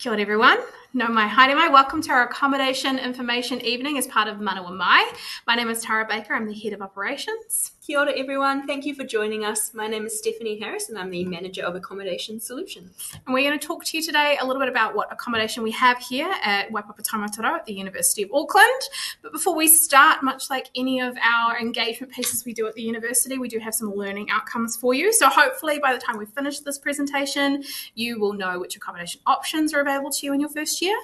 Kia ora everyone. No mai haere mai. Welcome to our accommodation information evening as part of Manawa Mai. My name is Tara Baker. I'm the Head of Operations. Kia ora everyone. Thank you for joining us. My name is Stephanie Harris and I'm the Manager of Accommodation Solutions. And we're going to talk to you today a little bit about what accommodation we have here at Waipapa Taumatara at the University of Auckland. But before we start, much like any of our engagement pieces we do at the university, we do have some learning outcomes for you. So hopefully by the time we finish this presentation, you will know which accommodation options are available to you in your first year,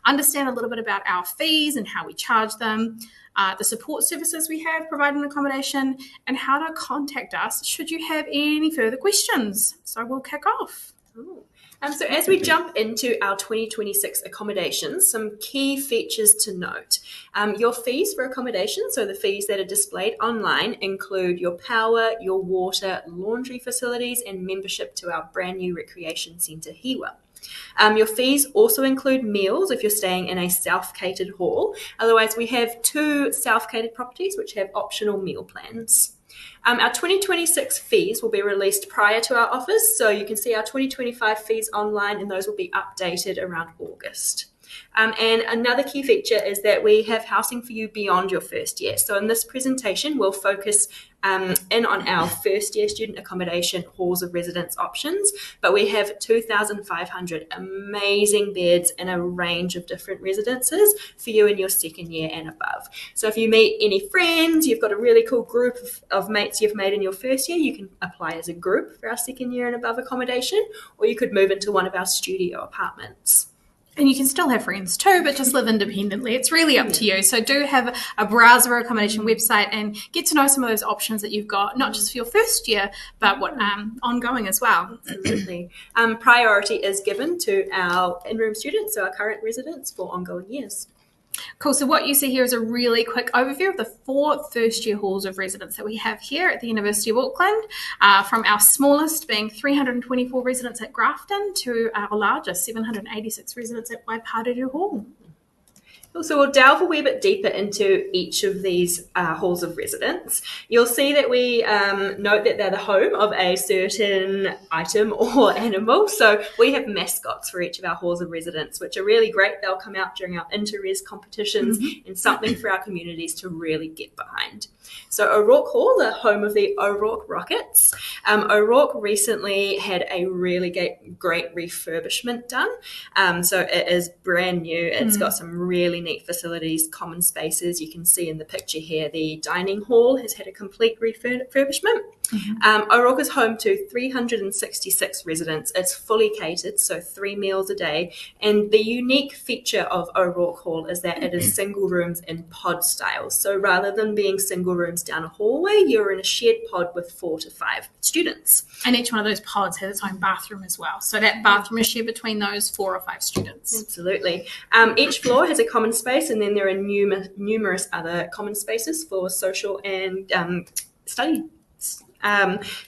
understand a little bit about our fees and how we charge them, the support services we have providing accommodation, and how to contact us should you have any further questions. So we'll kick off. So as we jump into our 2026 accommodations, some key features to note. Your fees for accommodation, so the fees that are displayed online, include your power, your water, laundry facilities, and membership to our brand new recreation centre, Hiwa. Your fees also include meals if you're staying in a self-catered hall. Otherwise, we have 2 self-catered properties which have optional meal plans. Our 2026 fees will be released prior to our offers, so you can see our 2025 fees online and those will be updated around August. And another key feature is that we have housing for you beyond your first year. So in this presentation, we'll focus in on our first year student accommodation halls of residence options, but we have 2,500 amazing beds in a range of different residences for you in your second year and above. So if you meet any friends, you've got a really cool group of mates you've made in your first year, you can apply as a group for our second year and above accommodation, or you could move into one of our studio apartments. And you can still have friends too, but just live independently. It's really up to you. So do have a browse of our accommodation website and get to know some of those options that you've got, not just for your first year, but what ongoing as well. Absolutely. Priority is given to our in-room students, so our current residents, for ongoing years. Cool. So what you see here is a really quick overview of the 4 first-year halls of residence that we have here at the University of Auckland, from our smallest being 324 residents at Grafton to our largest 786 residents at Waiparuru Hall. So we'll delve a wee bit deeper into each of these halls of residence. You'll see that we note that they're the home of a certain item or animal. So we have mascots for each of our halls of residence, which are really great. They'll come out during our inter-res competitions and something for our communities to really get behind. So O'Rourke Hall, the home of the O'Rourke Rockets. O'Rourke recently had a really great refurbishment done. So it is brand new. It's got some really neat facilities, common spaces. You can see in the picture here, the dining hall has had a complete refurbishment. O'Rourke is home to 366 residents. It's fully catered, so 3 meals a day. And the unique feature of O'Rourke Hall is that it is single rooms in pod style. So rather than being single rooms down a hallway, you're in a shared pod with 4 to 5 students. And each one of those pods has its own bathroom as well. So that bathroom is shared between those 4 or 5 students. Absolutely. Each floor has a common space, and then there are numerous other common spaces for social and study.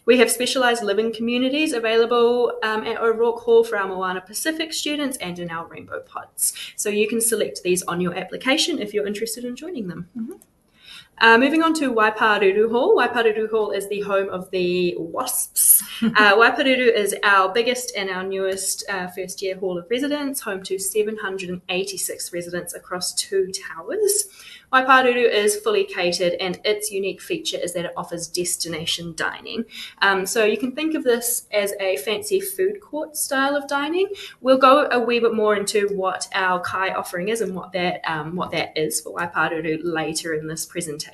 We have specialised living communities available at O'Rourke Hall for our Moana Pacific students and in our rainbow pods. So you can select these on your application if you're interested in joining them. Moving on to Waiparuru Hall. Waiparuru Hall is the home of the Wasps. Waiparuru is our biggest and our newest first year hall of residence, home to 786 residents across 2 towers. Waiparuru is fully catered, and its unique feature is that it offers destination dining. So you can think of this as a fancy food court style of dining. We'll go a wee bit more into what our kai offering is and what that is for Waiparuru later in this presentation.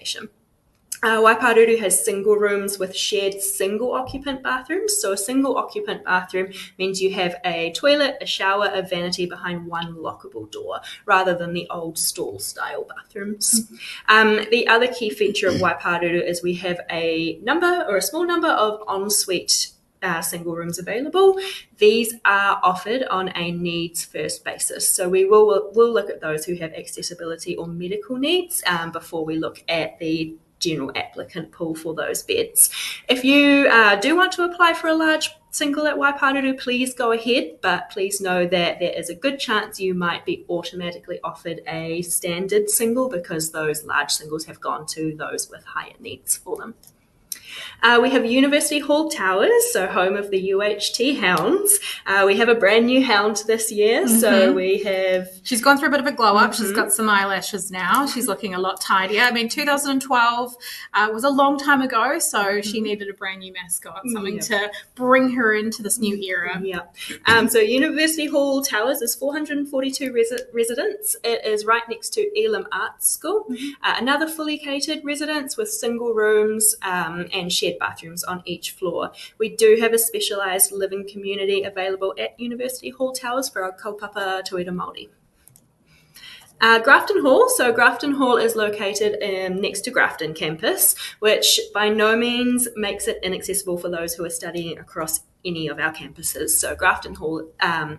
Waiparuru has single rooms with shared single occupant bathrooms. So a single occupant bathroom means you have a toilet, a shower, a vanity behind one lockable door, rather than the old stall style bathrooms. The other key feature of Waiparuru is we have a small number of ensuite single rooms available. These are offered on a needs first basis. So we'll look at those who have accessibility or medical needs before we look at the general applicant pool for those beds. If you do want to apply for a large single at Waiparuru, please go ahead, but please know that there is a good chance you might be automatically offered a standard single because those large singles have gone to those with higher needs for them. We have University Hall Towers, so home of the UHT Hounds. We have a brand new hound this year, so we have... She's gone through a bit of a glow up. She's got some eyelashes now. She's looking a lot tidier. I mean, 2012 was a long time ago, so she needed a brand new mascot, something to bring her into this new era. Yeah. So University Hall Towers is 442 residents. It is right next to Elam Arts School. Another fully catered residence with single rooms and shared bathrooms on each floor. We do have a specialised living community available at University Hall Towers for our kaupapa Te Reo Māori. Grafton Hall. So Grafton Hall is located next to Grafton campus, which by no means makes it inaccessible for those who are studying across any of our campuses. So Grafton Hall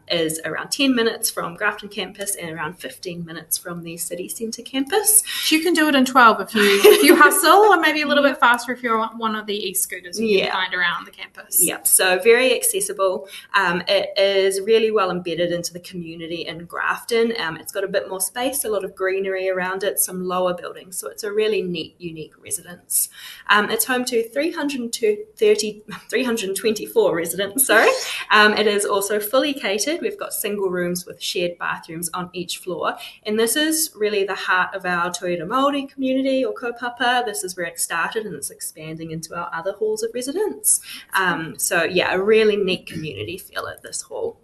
is around 10 minutes from Grafton campus and around 15 minutes from the city centre campus. You can do it in 12 if you hustle, or maybe a little bit faster if you're on one of the e-scooters you can find around the campus. Yep, so very accessible. It is really well embedded into the community in Grafton. It's got a bit more space, a lot of greenery around it, some lower buildings. So it's a really neat, unique residence. It's home to 324 residents. It is also fully catered. We've got single rooms with shared bathrooms on each floor. And this is really the heart of our Te Reo Māori community or kaupapa. This is where it started and it's expanding into our other halls of residence. A really neat community feel at this hall.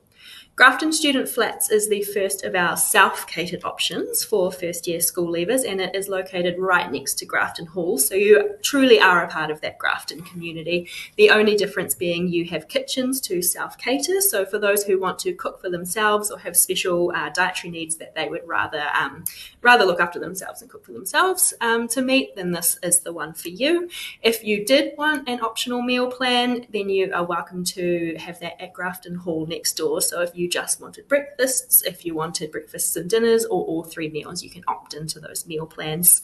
Grafton Student Flats is the first of our self-catered options for first-year school leavers, and it is located right next to Grafton Hall, so you truly are a part of that Grafton community. The only difference being you have kitchens to self-cater, so for those who want to cook for themselves or have special dietary needs that they would rather look after themselves and cook for themselves to meet, then this is the one for you. If you did want an optional meal plan, then you are welcome to have that at Grafton Hall next door. So if you just wanted breakfasts, if you wanted breakfasts and dinners, or all three meals, you can opt into those meal plans.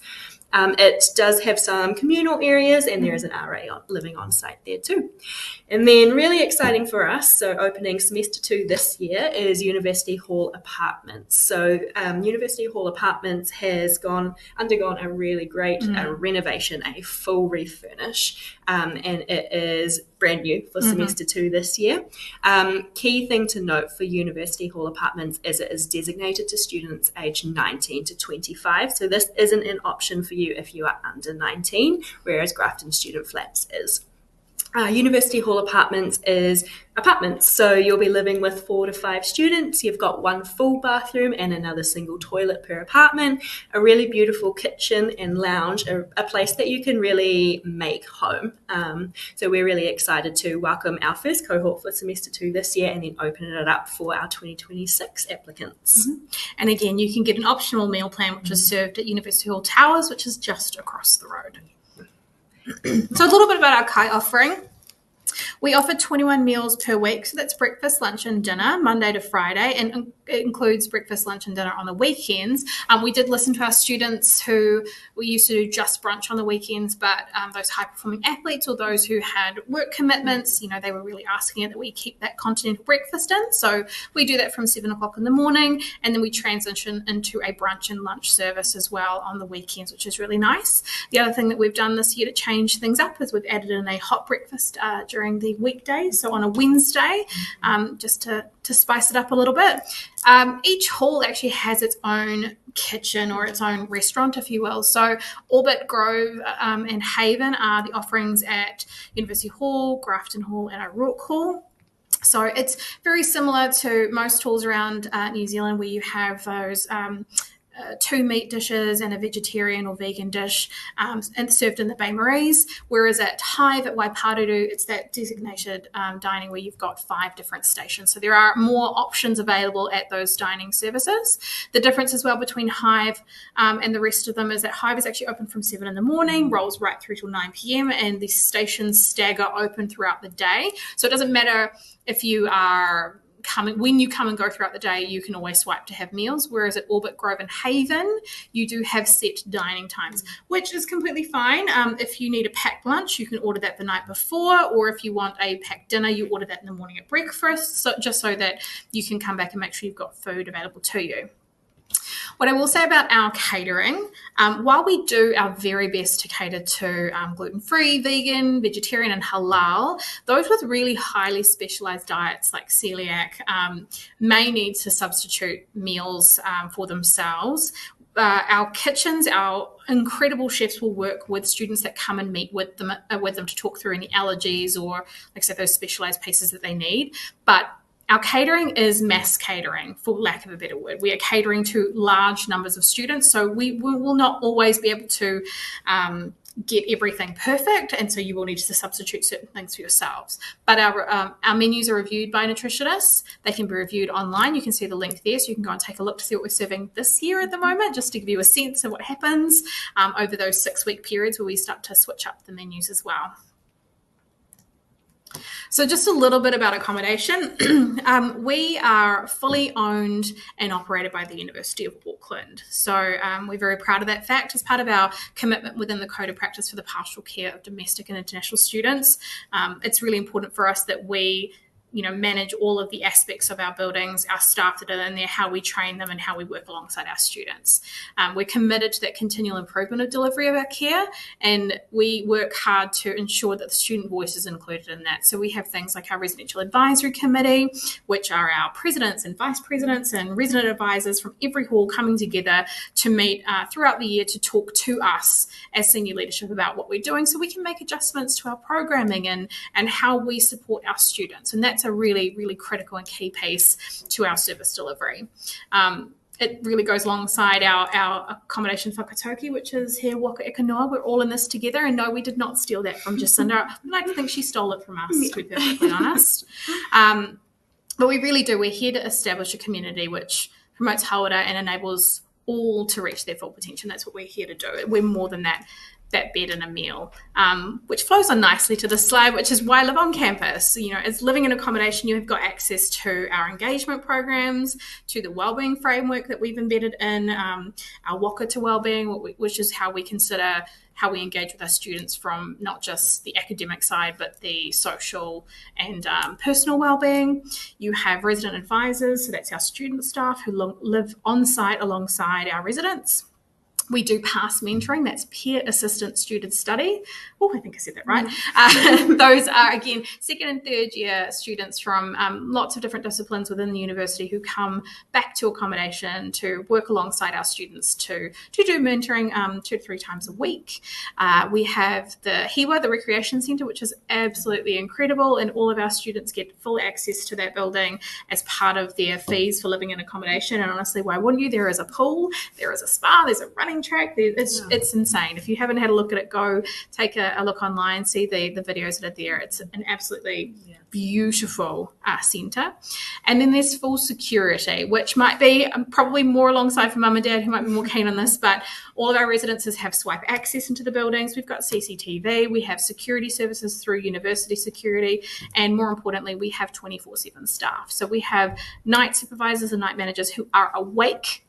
It does have some communal areas, and there is an RA living on site there too. And then really exciting for us, so opening semester 2 this year, is University Hall Apartments. So University Hall Apartments has undergone a really great renovation, a full refurnish, and it is brand new for semester 2 this year. Key thing to note for University Hall Apartments is it is designated to students aged 19 to 25. So this isn't an option for you if you are under 19, whereas Grafton Student Flats is. University Hall Apartments is apartments, so you'll be living with 4 to 5 students. You've got one full bathroom and another single toilet per apartment, a really beautiful kitchen and lounge, a place that you can really make home. So we're really excited to welcome our first cohort for semester 2 this year and then open it up for our 2026 applicants. And again, you can get an optional meal plan which is served at University Hall Towers, which is just across the road. So a little bit about our kai offering. We offer 21 meals per week, so that's breakfast, lunch and dinner, Monday to Friday, and it includes breakfast, lunch and dinner on the weekends. We did listen to our students who we used to do just brunch on the weekends, but those high-performing athletes or those who had work commitments, they were really asking that we keep that continental breakfast in. So we do that from 7 o'clock in the morning, and then we transition into a brunch and lunch service as well on the weekends, which is really nice. The other thing that we've done this year to change things up is we've added in a hot breakfast during the weekdays, so on a Wednesday, just to spice it up a little bit. Each hall actually has its own kitchen or its own restaurant, if you will. So Orbit, Grove and Haven are the offerings at University Hall, Grafton Hall and O'Rourke Hall. So it's very similar to most halls around New Zealand where you have those 2 meat dishes and a vegetarian or vegan dish and served in the bain-maries, whereas at Hive at Waiparuru, it's that designated dining where you've got 5 different stations. So there are more options available at those dining services. The difference as well between Hive and the rest of them is that Hive is actually open from 7 in the morning, rolls right through till 9 p.m, and the stations stagger open throughout the day. So it doesn't matter if you are when you come and go throughout the day, you can always swipe to have meals, whereas at Orbit, Grove and Haven, you do have set dining times, which is completely fine. If you need a packed lunch, you can order that the night before, or if you want a packed dinner, you order that in the morning at breakfast, so just so that you can come back and make sure you've got food available to you. What I will say about our catering, while we do our very best to cater to gluten-free, vegan, vegetarian, and halal, those with really highly specialised diets like celiac may need to substitute meals for themselves. Our kitchens, our incredible chefs will work with students that come and meet with them to talk through any allergies or, like I said, those specialised pieces that they need. But our catering is mass catering, for lack of a better word. We are catering to large numbers of students, so we will not always be able to get everything perfect, and so you will need to substitute certain things for yourselves. But our menus are reviewed by nutritionists. They can be reviewed online. You can see the link there, so you can go and take a look to see what we're serving this year at the moment, just to give you a sense of what happens over those 6-week periods where we start to switch up the menus as well. So just a little bit about accommodation. We are fully owned and operated by the University of Auckland. So we're very proud of that fact. As part of our commitment within the Code of Practice for the Pastoral Care of Domestic and International Students, it's really important for us that we manage all of the aspects of our buildings, our staff that are in there, how we train them and how we work alongside our students. We're committed to that continual improvement of delivery of our care, and we work hard to ensure that the student voice is included in that. So we have things like our Residential Advisory Committee, which are our presidents and vice presidents and resident advisors from every hall coming together to meet throughout the year to talk to us as senior leadership about what we're doing so we can make adjustments to our programming and how we support our students. And that's a really, really critical and key piece to our service delivery. It really goes alongside our accommodation whakatauki, which is here waka eka noa. We're all in this together, and no, we did not steal that from Jacinda. I'd like to think she stole it from us, to be perfectly honest. But we really do. We're here to establish a community which promotes hauora and enables all to reach their full potential. That's what we're here to do. We're more than that bed and a meal, which flows on nicely to this slide, which is why I live on campus. As living in accommodation, you've got access to our engagement programs, to the wellbeing framework that we've embedded in our waka to wellbeing, which is how we consider how we engage with our students from not just the academic side, but the social and personal wellbeing. You have resident advisors, so that's our student staff who live on site alongside our residents. We do PASS mentoring, that's peer assistant student study. Oh, I think I said that right. Those are, again, second and third year students from lots of different disciplines within the university who come back to accommodation to work alongside our students to do mentoring 2 to 3 times a week. We have the Hiwa, the Recreation Centre, which is absolutely incredible, and all of our students get full access to that building as part of their fees for living in accommodation. And honestly, why wouldn't you? There is a pool, there is a spa, there's a running track. It's insane. If you haven't had a look at it, go take a look online, see the videos that are there. It's an absolutely beautiful centre. And then there's full security, which might be probably more alongside for mum and dad who might be more keen on this, but all of our residences have swipe access into the buildings. We've got CCTV, we have security services through university security, and more importantly, we have 24/7 staff. So we have night supervisors and night managers who are awake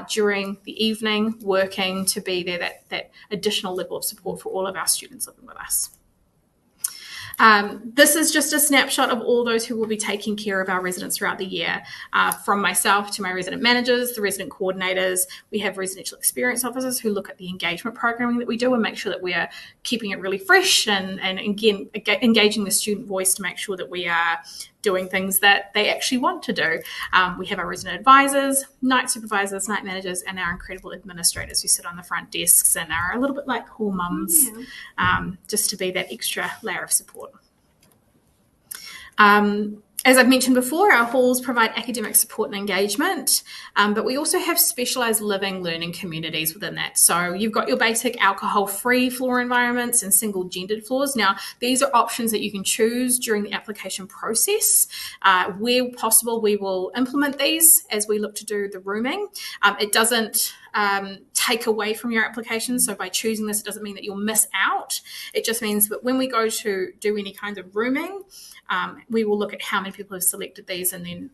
during the evening, working to be there, that additional level of support for all of our students living with us. This is just a snapshot of all those who will be taking care of our residents throughout the year, from myself to my resident managers, the resident coordinators. We have residential experience officers who look at the engagement programming that we do and make sure that we are keeping it really fresh and again, engaging the student voice to make sure that we are doing things that they actually want to do. We have our resident advisors, night supervisors, night managers, and our incredible administrators who sit on the front desks and are a little bit like hall mums, just to be that extra layer of support. As I've mentioned before, our halls provide academic support and engagement, but we also have specialised living learning communities within that. So you've got your basic alcohol-free floor environments and single-gendered floors. Now, these are options that you can choose during the application process. Where possible, we will implement these as we look to do the rooming. It doesn't take away from your application. So by choosing this, it doesn't mean that you'll miss out. It just means that when we go to do any kind of rooming, we will look at how many people have selected these and then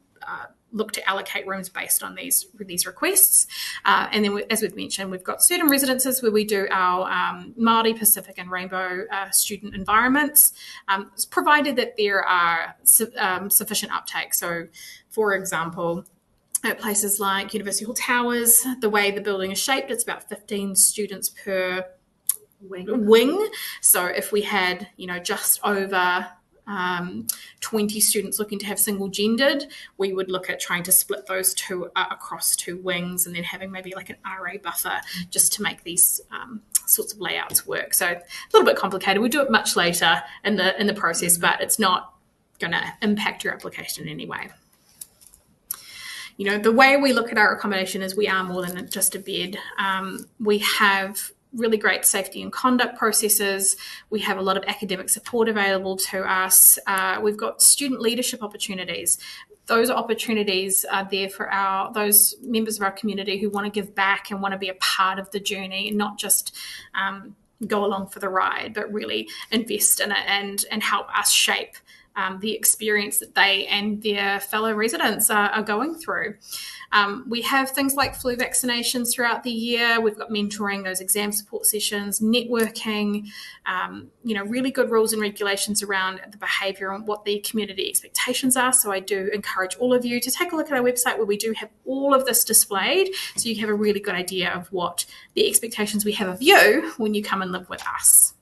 look to allocate rooms based on these requests. And then, as we've mentioned, we've got certain residences where we do our Māori, Pacific and Rainbow student environments, provided that there are sufficient uptake. So, for example, at places like University Hall Towers, the way the building is shaped, it's about 15 students per wing. So if we had, just over 20 students looking to have single gendered, we would look at trying to split those two across two wings, and then having maybe like an RA buffer just to make these sorts of layouts work. So a little bit complicated. We do it much later in the process, but it's not going to impact your application in any way. The way we look at our accommodation is we are more than just a bed. We have really great safety and conduct processes. We have a lot of academic support available to us. We've got student leadership opportunities. Those opportunities are there for those members of our community who want to give back and want to be a part of the journey, not just go along for the ride, but really invest in it and help us shape the experience that they and their fellow residents are going through. We have things like flu vaccinations throughout the year. We've got mentoring, those exam support sessions, networking, really good rules and regulations around the behaviour and what the community expectations are. So I do encourage all of you to take a look at our website where we do have all of this displayed, so you have a really good idea of what the expectations we have of you when you come and live with us.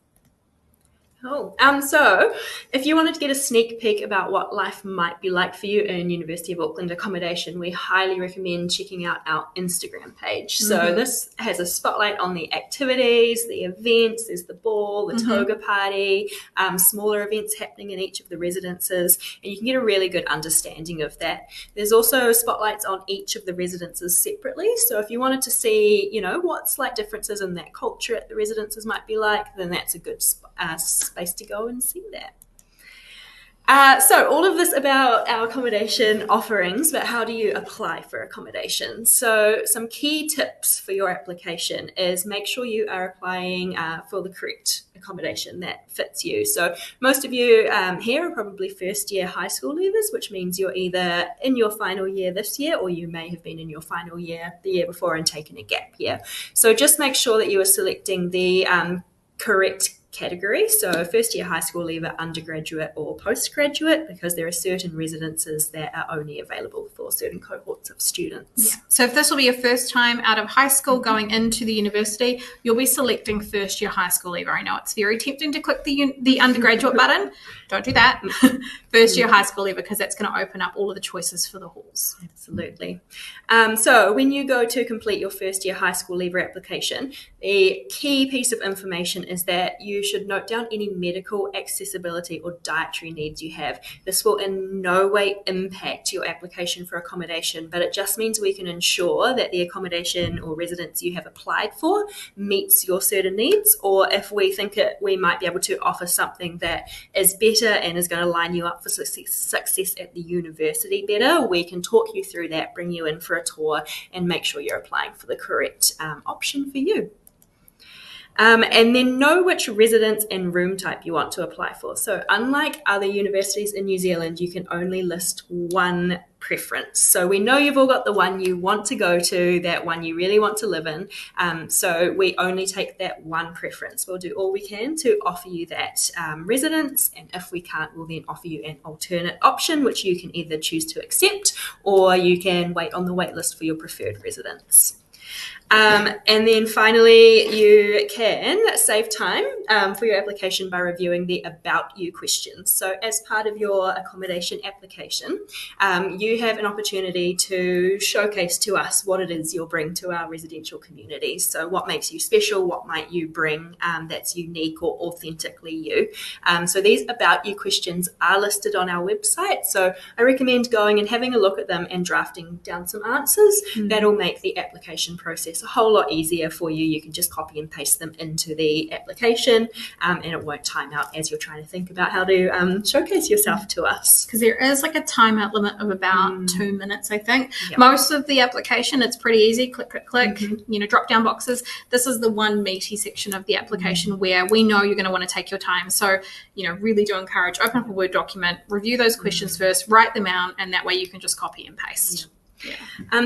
Cool. So if you wanted to get a sneak peek about what life might be like for you in University of Auckland accommodation, we highly recommend checking out our Instagram page. So this has a spotlight on the activities, the events, there's the ball, the toga party, smaller events happening in each of the residences, and you can get a really good understanding of that. There's also spotlights on each of the residences separately. So if you wanted to see, what slight differences in that culture at the residences might be like, then that's a good space to go and see that. So all of this about our accommodation offerings, but how do you apply for accommodation? So some key tips for your application is make sure you are applying for the correct accommodation that fits you. So most of you here are probably first year high school leavers, which means you're either in your final year this year, or you may have been in your final year the year before and taken a gap year. So just make sure that you are selecting the correct category. So first year high school leaver, undergraduate or postgraduate, because there are certain residences that are only available for certain cohorts of students. Yeah. So if this will be your first time out of high school going into the university, you'll be selecting first year high school leaver. I know it's very tempting to click the undergraduate button. Don't do that. First year high school leaver, because that's going to open up all of the choices for the halls. Absolutely. So when you go to complete your first year high school leaver application, the key piece of information is that you should note down any medical, accessibility or dietary needs you have. This will in no way impact your application for accommodation, but it just means we can ensure that the accommodation or residence you have applied for meets your certain needs, or if we think we might be able to offer something that is better and is going to line you up for success at the university better, we can talk you through that, bring you in for a tour and make sure you're applying for the correct option for you. And then know which residence and room type you want to apply for. So unlike other universities in New Zealand, you can only list one preference. So we know you've all got the one you want to go to, that one you really want to live in. So we only take that one preference. We'll do all we can to offer you that residence, and if we can't, we'll then offer you an alternate option, which you can either choose to accept or you can wait on the wait list for your preferred residence. And then finally, you can save time for your application by reviewing the About You questions. So as part of your accommodation application, you have an opportunity to showcase to us what it is you'll bring to our residential communities. So what makes you special, what might you bring that's unique or authentically you. So these About You questions are listed on our website. So I recommend going and having a look at them and drafting down some answers. That'll make the application process a whole lot easier for you. You can just copy and paste them into the application, and it won't time out as you're trying to think about how to showcase yourself to us. Because there is like a timeout limit of about 2 minutes, I think. Yep. Most of the application, it's pretty easy. Click, click, click, drop down boxes. This is the one meaty section of the application where we know you're going to want to take your time. So, really do encourage, open up a Word document, review those questions first, write them out, and that way you can just copy and paste.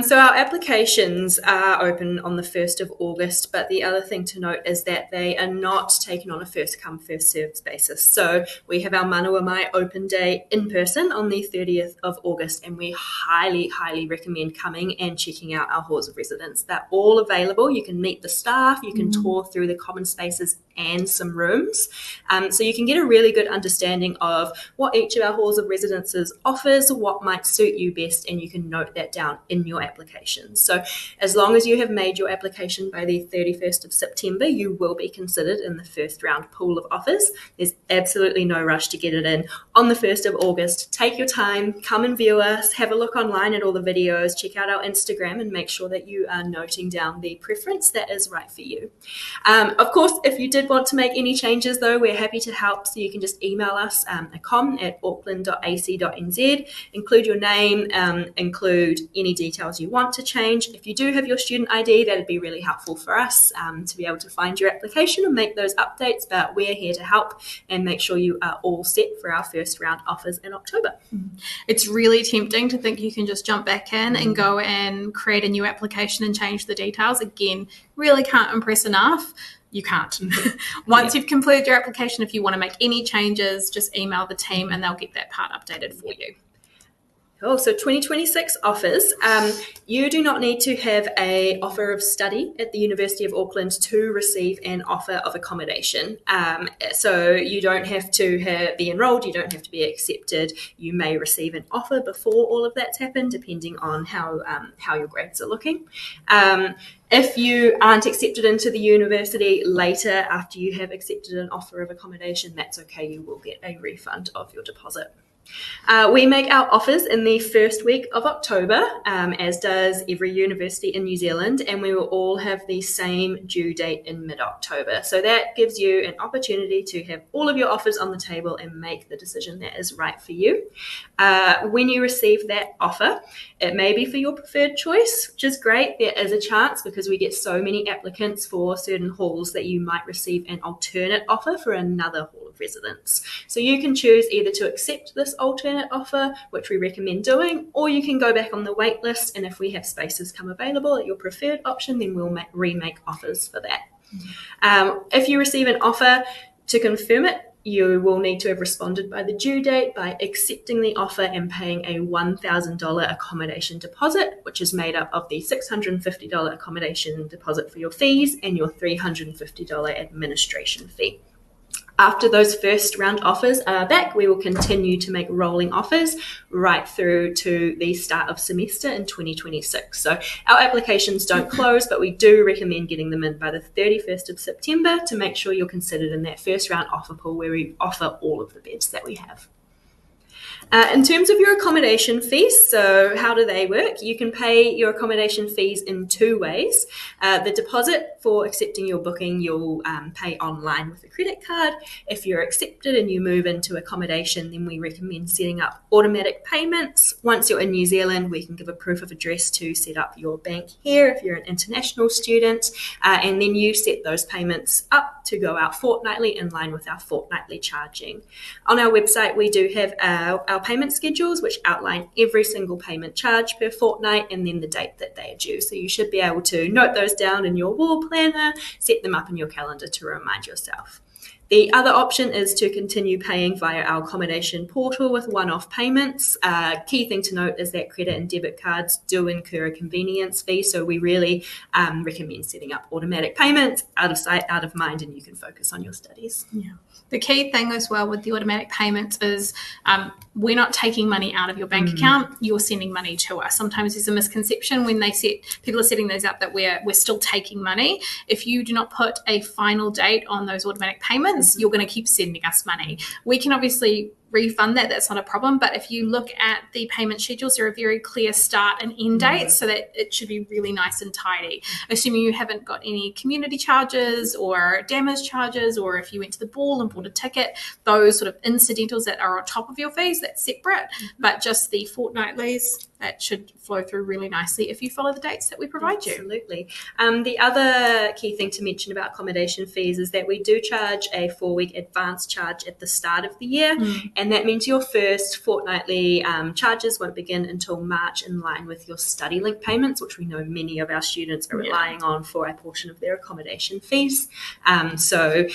So our applications are open on the 1st of August, but the other thing to note is that they are not taken on a first come, first served basis. So we have our Manawa Mai open day in person on the 30th of August, and we highly, highly recommend coming and checking out our halls of residence. They're all available. You can meet the staff, you can tour through the common spaces and some rooms. So you can get a really good understanding of what each of our halls of residences offers, what might suit you best, and you can note that down in your application. So as long as you have made your application by the 31st of September, you will be considered in the first round pool of offers. There's absolutely no rush to get it in on the 1st of August. Take your time, come and view us, have a look online at all the videos, check out our Instagram, and make sure that you are noting down the preference that is right for you. Of course, if you did want to make any changes though, we're happy to help. So you can just email us accom@auckland.ac.nz, include your name, include any details you want to change. If you do have your student ID, that'd be really helpful for us to be able to find your application and make those updates, but we're here to help and make sure you are all set for our first round offers in October. It's really tempting to think you can just jump back in and go and create a new application and change the details. Again, really can't impress enough. You can't. Once you've completed your application, if you want to make any changes, just email the team and they'll get that part updated for you. Oh, so 2026 offers. You do not need to have an offer of study at the University of Auckland to receive an offer of accommodation. So you don't have to be enrolled, you don't have to be accepted. You may receive an offer before all of that's happened, depending on how your grades are looking. If you aren't accepted into the university later after you have accepted an offer of accommodation, that's okay. You will get a refund of your deposit. We make our offers in the first week of October, as does every university in New Zealand, and we will all have the same due date in mid-October. So that gives you an opportunity to have all of your offers on the table and make the decision that is right for you. When you receive that offer, it may be for your preferred choice, which is great. There is a chance, because we get so many applicants for certain halls, that you might receive an alternate offer for another hall of residence. So you can choose either to accept this alternate offer, which we recommend doing, or you can go back on the wait list, and if we have spaces come available at your preferred option, then we'll remake offers for that. If you receive an offer, to confirm it, you will need to have responded by the due date by accepting the offer and paying a $1,000 accommodation deposit, which is made up of the $650 accommodation deposit for your fees and your $350 administration fee. After those first round offers are back, we will continue to make rolling offers right through to the start of semester in 2026. So our applications don't close, but we do recommend getting them in by the 31st of September to make sure you're considered in that first round offer pool where we offer all of the beds that we have. In terms of your accommodation fees, so how do they work? You can pay your accommodation fees in two ways. The deposit for accepting your booking, you'll pay online with a credit card. If you're accepted and you move into accommodation, then we recommend setting up automatic payments. Once you're in New Zealand, we can give a proof of address to set up your bank here if you're an international student, and then you set those payments up to go out fortnightly in line with our fortnightly charging. On our website, we do have our payment schedules, which outline every single payment charge per fortnight and then the date that they are due. So you should be able to note those down in your wall planner, set them up in your calendar to remind yourself. The other option is to continue paying via our accommodation portal with one-off payments. Key thing to note is that credit and debit cards do incur a convenience fee, so we really recommend setting up automatic payments, out of sight, out of mind, and you can focus on your studies. Yeah. The key thing as well with the automatic payments is we're not taking money out of your bank account, you're sending money to us. Sometimes there's a misconception when people are setting those up that we're still taking money. If you do not put a final date on those automatic payments, you're going to keep sending us money. We can obviously refund that's not a problem, but if you look at the payment schedules, there are very clear start and end dates, so that it should be really nice and tidy. Assuming you haven't got any community charges or damage charges, or if you went to the ball and bought a ticket, those sort of incidentals that are on top of your fees, that's separate, but just the fortnightlies, that should flow through really nicely if you follow the dates that we provide you. Absolutely. The other key thing to mention about accommodation fees is that we do charge a 4-week advance charge at the start of the year, And that means your first fortnightly charges won't begin until March, in line with your study link payments, which we know many of our students are relying on for a portion of their accommodation fees. So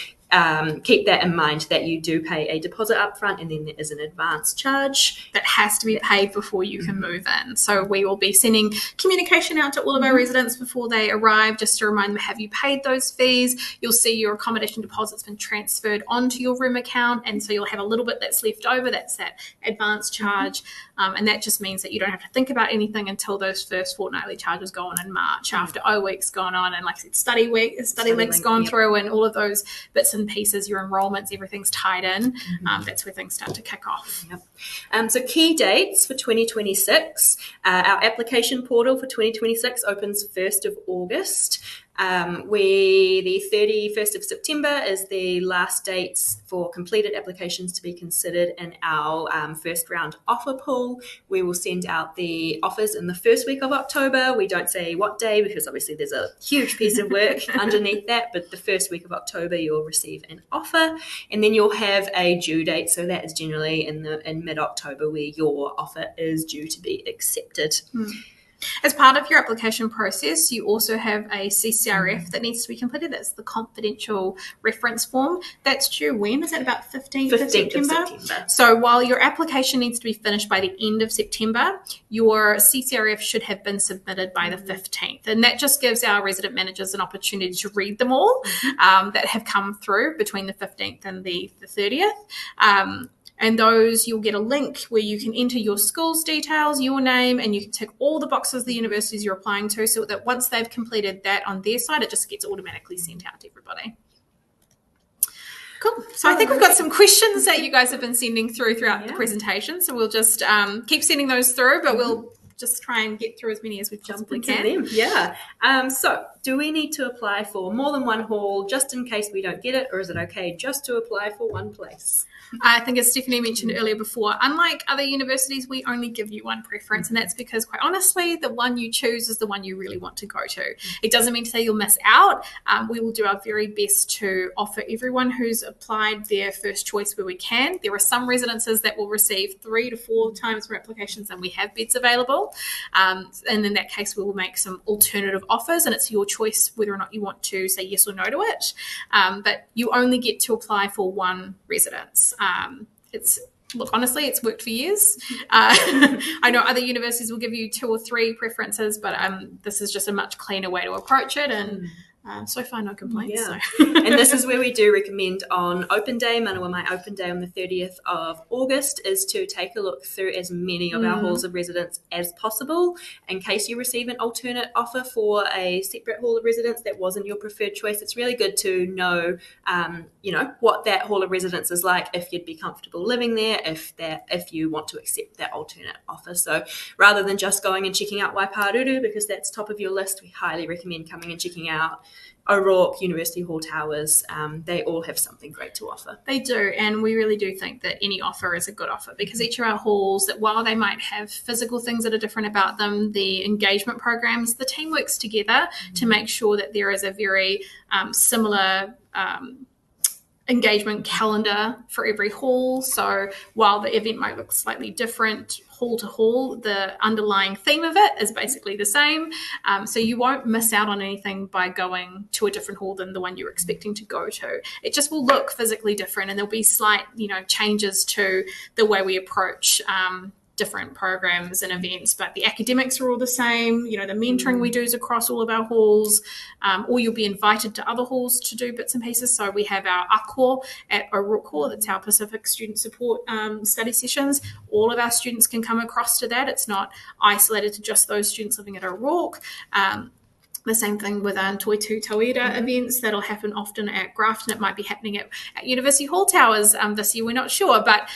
keep that in mind, that you do pay a deposit up front, and then there is an advance charge that has to be paid before you can move in. So we will be sending communication out to all of our residents before they arrive, just to remind them, have you paid those fees? You'll see your accommodation deposit's been transferred onto your room account, and so you'll have a little bit that's left over. That's that advance charge, and that just means that you don't have to think about anything until those first fortnightly charges go on in March, after O Week's gone on, and like I said, study link's gone through, and all of those bits and pieces, your enrollments, everything's tied in. That's where things start to kick off. So key dates for 2026. Our application portal for 2026 opens 1st of August. The 31st of September is the last dates for completed applications to be considered in our first round offer pool. We will send out the offers in the first week of October. We don't say what day, because obviously there's a huge piece of work underneath that, but the first week of October you'll receive an offer, and then you'll have a due date. So that is generally in mid-October, where your offer is due to be accepted. As part of your application process, you also have a CCRF that needs to be completed. That's the confidential reference form. That's due when? Is that about 15th of September? So while your application needs to be finished by the end of September, your CCRF should have been submitted by the 15th. And that just gives our resident managers an opportunity to read them all that have come through between the 15th and the 30th. And those, you'll get a link where you can enter your school's details, your name, and you can tick all the boxes of the universities you're applying to, so that once they've completed that on their side, it just gets automatically sent out to everybody. Cool. So I think we've got some questions that you guys have been sending throughout the presentation. So we'll just keep sending those through, but we'll just try and get through as many as we possibly can. So do we need to apply for more than one hall just in case we don't get it, or is it okay just to apply for one place? I think, as Stephanie mentioned earlier before, unlike other universities, we only give you one preference, and that's because, quite honestly, the one you choose is the one you really want to go to. It doesn't mean to say you'll miss out. We will do our very best to offer everyone who's applied their first choice where we can. There are some residences that will receive 3 to 4 times more applications than we have beds available, and in that case, we will make some alternative offers, and it's your choice whether or not you want to say yes or no to it. But you only get to apply for one residence. Honestly, it's worked for years. I know other universities will give you 2 or 3 preferences, but this is just a much cleaner way to approach it, and so far no complaints. So. And this is where we do recommend on open day, Manawa Mai open day on the 30th of August, is to take a look through as many of our halls of residence as possible, in case you receive an alternate offer for a separate hall of residence that wasn't your preferred choice. It's really good to know, what that hall of residence is like, if you'd be comfortable living there, if you want to accept that alternate offer. So rather than just going and checking out Waiparuru, because that's top of your list, we highly recommend coming and checking out O'Rourke, University Hall Towers. They all have something great to offer. They do, and we really do think that any offer is a good offer, because each of our halls, that while they might have physical things that are different about them, the engagement programs, the team works together to make sure that there is a very similar engagement calendar for every hall. So while the event might look slightly different hall to hall, the underlying theme of it is basically the same. So you won't miss out on anything by going to a different hall than the one you're expecting to go to. It just will look physically different, and there'll be slight, changes to the way we approach different programs and events, but the academics are all the same. The mentoring we do is across all of our halls, or you'll be invited to other halls to do bits and pieces. So we have our Akwa at O'Rourke Hall, that's our Pacific Student Support study sessions. All of our students can come across to that. It's not isolated to just those students living at O'Rourke. The same thing with Toitu Tauira events that'll happen often at Grafton. It might be happening at University Hall Towers this year, we're not sure, but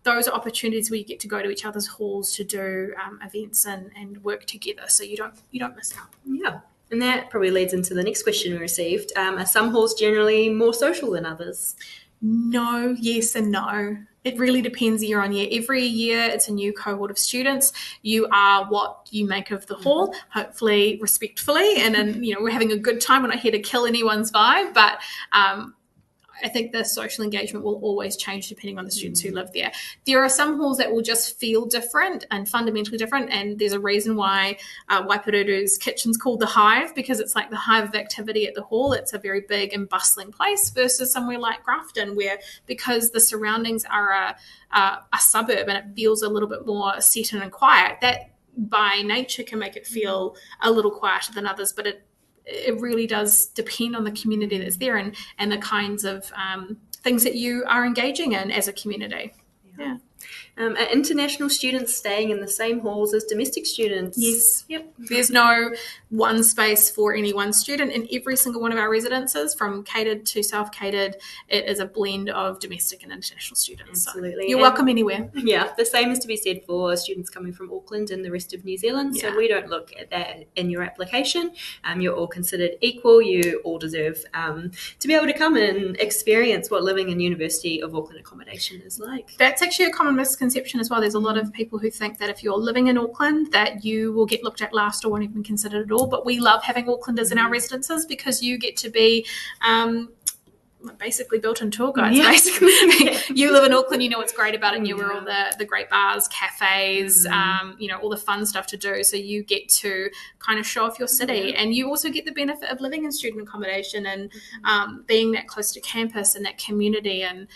those are opportunities where you get to go to each other's halls to do events and work together, so you don't miss out. Yeah. And that probably leads into the next question we received. Are some halls generally more social than others? No, yes and no. It really depends year on year. Every year it's a new cohort of students. You are what you make of the hall, hopefully respectfully. And then, we're having a good time. We're not here to kill anyone's vibe, but I think the social engagement will always change depending on the students who live there. There are some halls that will just feel different and fundamentally different, and there's a reason why Waipururu's kitchen's called the Hive, because it's like the hive of activity at the hall. It's a very big and bustling place versus somewhere like Grafton, where because the surroundings are a suburb and it feels a little bit more set and quiet, that by nature can make it feel a little quieter than others, but it really does depend on the community that's there and the kinds of things that you are engaging in as a community. Yeah. Are international students staying in the same halls as domestic students? Yes. Yep. There's no one space for any one student. In every single one of our residences, from catered to self-catered, it is a blend of domestic and international students. Absolutely. So you're welcome anywhere. Yeah, the same is to be said for students coming from Auckland and the rest of New Zealand. Yeah. So we don't look at that in your application. You're all considered equal. You all deserve to be able to come and experience what living in University of Auckland accommodation is like. That's actually a common misconception as well. There's a lot of people who think that if you're living in Auckland that you will get looked at last or won't even be considered at all, but we love having Aucklanders in our residences because you get to be basically built-in tour guides. Basically, you live in Auckland, you know what's great about it, and you know all the great bars, cafes, all the fun stuff to do. So you get to kind of show off your city, and you also get the benefit of living in student accommodation and being that close to campus and that community. And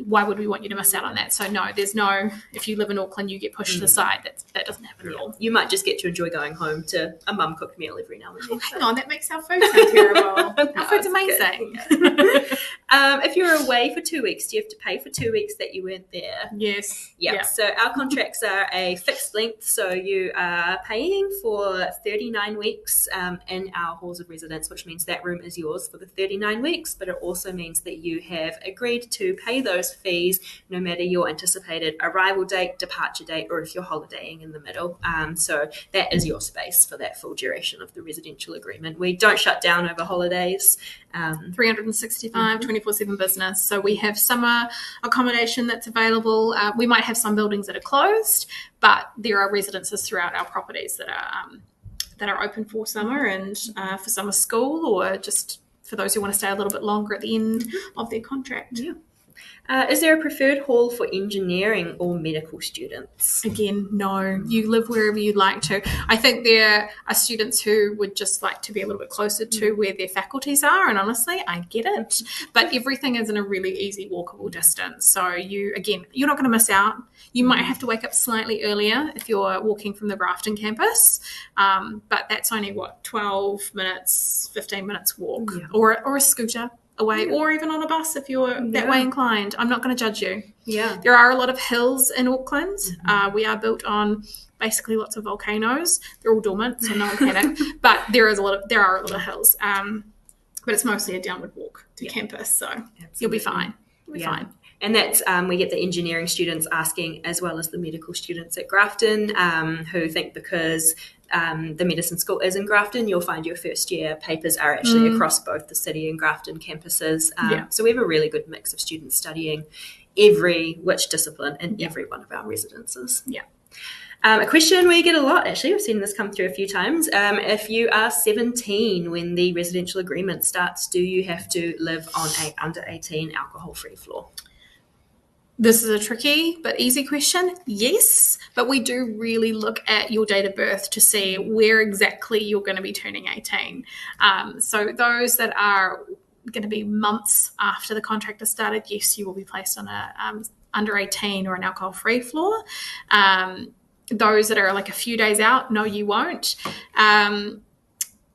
why would we want you to miss out on that? So no, there's no, if you live in Auckland, you get pushed to the side. That doesn't happen at all. You might just get to enjoy going home to a mum cooked meal every now and then. Oh, hang on, that makes our food sound terrible. Our food's amazing. If you're away for 2 weeks, do you have to pay for 2 weeks that you weren't there? Yes. Yeah. So our contracts are a fixed length. So you are paying for 39 weeks in our halls of residence, which means that room is yours for the 39 weeks. But it also means that you have agreed to pay those fees no matter your anticipated arrival date, departure date, or if you're holidaying in the middle. So that is your space for that full duration of the residential agreement. We don't shut down over holidays. 365, 24/7 business. So we have summer accommodation that's available. We might have some buildings that are closed, but there are residences throughout our properties that are open for summer and for summer school, or just for those who want to stay a little bit longer at the end of their contract. Yeah. Is there a preferred hall for engineering or medical students? Again, no. You live wherever you'd like to. I think there are students who would just like to be a little bit closer to where their faculties are, and honestly, I get it. But everything is in a really easy walkable distance. So you're not going to miss out. You might have to wake up slightly earlier if you're walking from the Grafton campus, but that's only, 12 minutes, 15 minutes walk, or a scooter away, or even on a bus if you're that way inclined. I'm not going to judge you. Yeah. There are a lot of hills in Auckland. We are built on basically lots of volcanoes. They're all dormant, so no one panic. But there are a lot of hills. But it's mostly a downward walk to campus, so you'll be fine. You'll be fine. And that's we get the engineering students asking, as well as the medical students at Grafton, who think because the medicine school is in Grafton, you'll find your first year papers are actually across both the City and Grafton campuses. So we have a really good mix of students studying which discipline in every one of our residences. Yeah. A question we get a lot, actually, I've seen this come through a few times. If you are 17 when the residential agreement starts, do you have to live on a under 18 alcohol-free floor? This is a tricky but easy question. Yes, but we do really look at your date of birth to see where exactly you're going to be turning 18. So those that are going to be months after the contract has started, yes, you will be placed on a under 18 or an alcohol-free floor. Those that are like a few days out, no, you won't.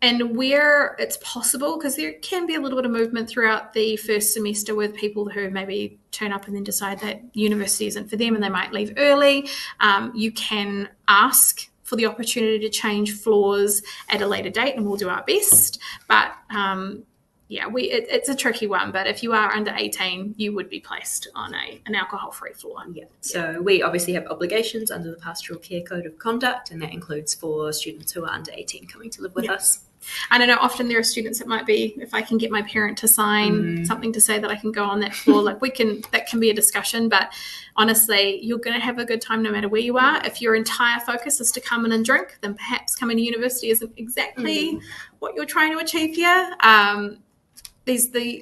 And where it's possible, because there can be a little bit of movement throughout the first semester with people who maybe turn up and then decide that university isn't for them and they might leave early, you can ask for the opportunity to change floors at a later date, and we'll do our best. But it's a tricky one. But if you are under 18, you would be placed on an alcohol-free floor. Yeah. So we obviously have obligations under the Pastoral Care Code of Conduct, and that includes for students who are under 18 coming to live with us. And I know often there are students that might be, if I can get my parent to sign something to say that I can go on that floor, that can be a discussion. But honestly, you're going to have a good time no matter where you are. If your entire focus is to come in and drink, then perhaps coming to university isn't exactly what you're trying to achieve here.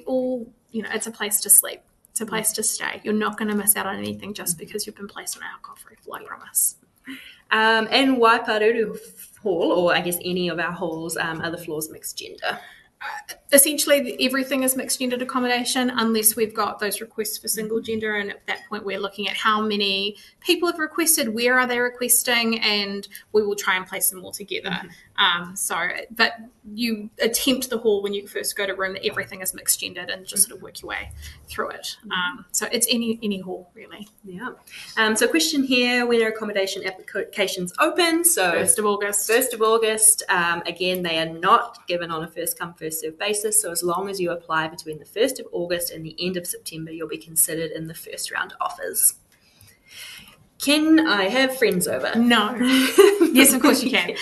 All it's a place to sleep. It's a place to stay. You're not going to miss out on anything just because you've been placed on our coffee floor, I promise. And Waiparuru Hall, or I guess any of our halls, are the floors mixed gender? Essentially, everything is mixed gendered accommodation unless we've got those requests for single gender, and at that point we're looking at how many people have requested, where are they requesting, and we will try and place them all together. But you attempt the hall when you first go to room that everything is mixed gendered and just sort of work your way through it. So it's any hall really. Yeah. So question here, when are accommodation applications open? So 1st of August. 1st of August. Again, they are not given on a first come first served basis. So as long as you apply between the 1st of August and the end of September, you'll be considered in the first round offers. Can I have friends over? No. Yes, of course you can.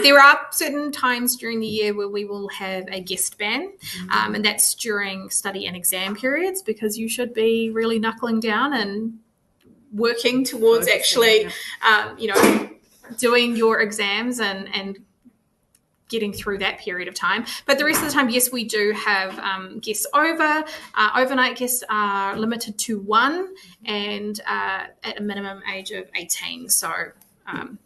There are certain times during the year where we will have a guest ban, and that's during study and exam periods, because you should be really knuckling down and working towards doing your exams and getting through that period of time. But the rest of the time, yes, we do have guests over. Overnight guests are limited to 1 and at a minimum age of 18. So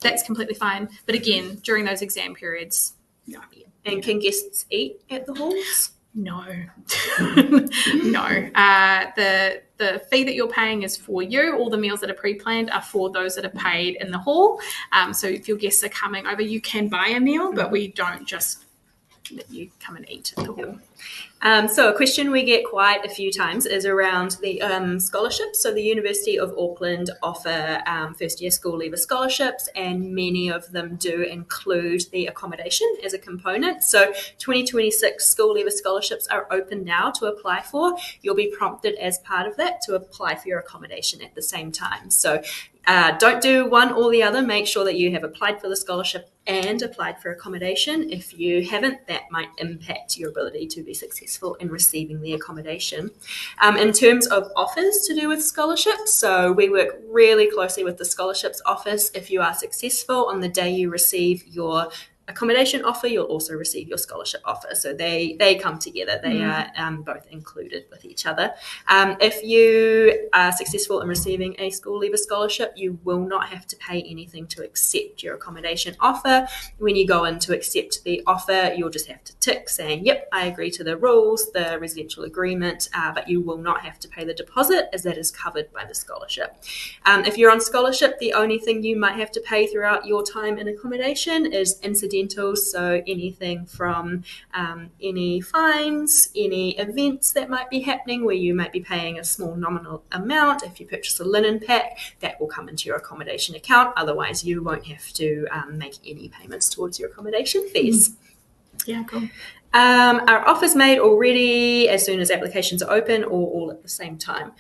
that's completely fine. But again, during those exam periods, no. And can guests eat at the halls? No. No. The fee that you're paying is for you. All the meals that are pre-planned are for those that are paid in the hall. So if your guests are coming over, you can buy a meal, but we don't just let you come and eat at the hall. So a question we get quite a few times is around the scholarships. So the University of Auckland offer first year school leaver scholarships, and many of them do include the accommodation as a component. So 2026 school leaver scholarships are open now to apply for. You'll be prompted as part of that to apply for your accommodation at the same time. So don't do one or the other. Make sure that you have applied for the scholarship and applied for accommodation. If you haven't, that might impact your ability to be successful in receiving the accommodation. In terms of offers to do with scholarships, so we work really closely with the scholarships office. If you are successful on the day you receive your accommodation offer, you'll also receive your scholarship offer. So they come together. They are both included with each other. If you are successful in receiving a school leaver scholarship, you will not have to pay anything to accept your accommodation offer. When you go in to accept the offer, you'll just have to tick saying, yep, I agree to the rules, the residential agreement, but you will not have to pay the deposit, as that is covered by the scholarship. If you're on scholarship, the only thing you might have to pay throughout your time in accommodation is incidentals, so anything from any fines, any events that might be happening where you might be paying a small nominal amount. If you purchase a linen pack, that will come into your accommodation account. Otherwise, you won't have to make any payments towards your accommodation fees. Yeah, cool. Are offers made already as soon as applications are open, or all at the same time?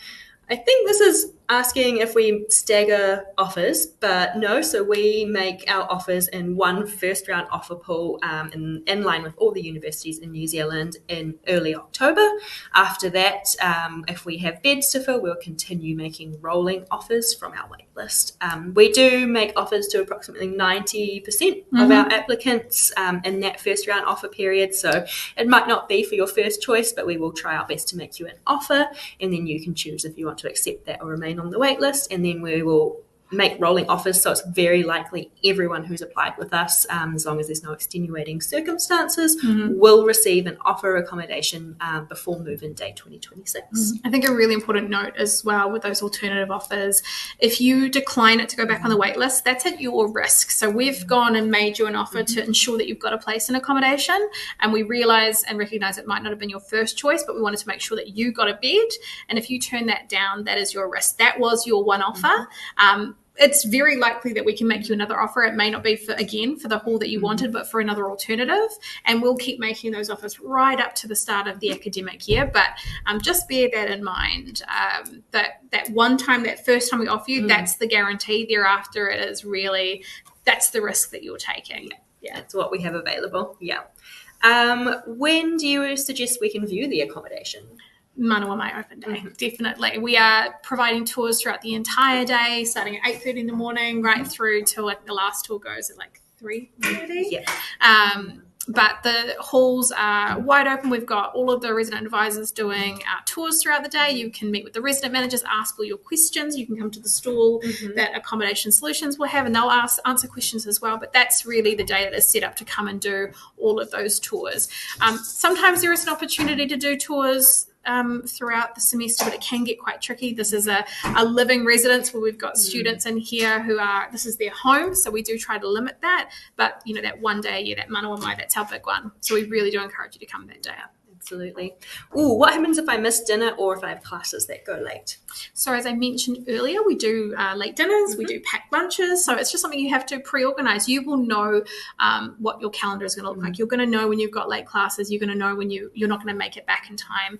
I think this is asking if we stagger offers, but no. So we make our offers in one first round offer pool in line with all the universities in New Zealand in early October. After that, if we have beds to fill, we'll continue making rolling offers from our wait list. We do make offers to approximately 90% of our applicants in that first round offer period. So it might not be for your first choice, but we will try our best to make you an offer, and then you can choose if you want to accept that or remain on the wait list, and then we will make rolling offers. So it's very likely everyone who's applied with us, as long as there's no extenuating circumstances, will receive an offer accommodation before move-in day 2026. I think a really important note as well with those alternative offers, if you decline it to go back on the wait list, that's at your risk. So we've gone and made you an offer to ensure that you've got a place in accommodation, and we realise and recognise it might not have been your first choice, but we wanted to make sure that you got a bed, and if you turn that down, that is your risk. That was your one offer. It's very likely that we can make you another offer. It may not be for the hall that you wanted, but for another alternative. And we'll keep making those offers right up to the start of the academic year. But just bear that in mind, that one time, that first time we offer you, that's the guarantee. Thereafter, it is really, that's the risk that you're taking. Yeah, it's what we have available. Yeah. When do you suggest we can view the accommodation? Manawa Mai open day, definitely. We are providing tours throughout the entire day, starting at 8:30 in the morning, right through till the last tour goes at 3:30. But the halls are wide open. We've got all of the resident advisors doing tours throughout the day. You can meet with the resident managers, ask all your questions. You can come to the stall that Accommodation Solutions will have, and they'll answer questions as well. But that's really the day that is set up to come and do all of those tours. Sometimes there is an opportunity to do tours throughout the semester, but it can get quite tricky. This is a living residence where we've got students in here this is their home, so we do try to limit that. But, that one day, that manawa mai, that's our big one. So we really do encourage you to come that day. Absolutely. Ooh, what happens if I miss dinner or if I have classes that go late? So as I mentioned earlier, we do late dinners, we do packed lunches. So it's just something you have to pre-organise. You will know what your calendar is going to look like. You're going to know when you've got late classes. You're going to know when you're not going to make it back in time.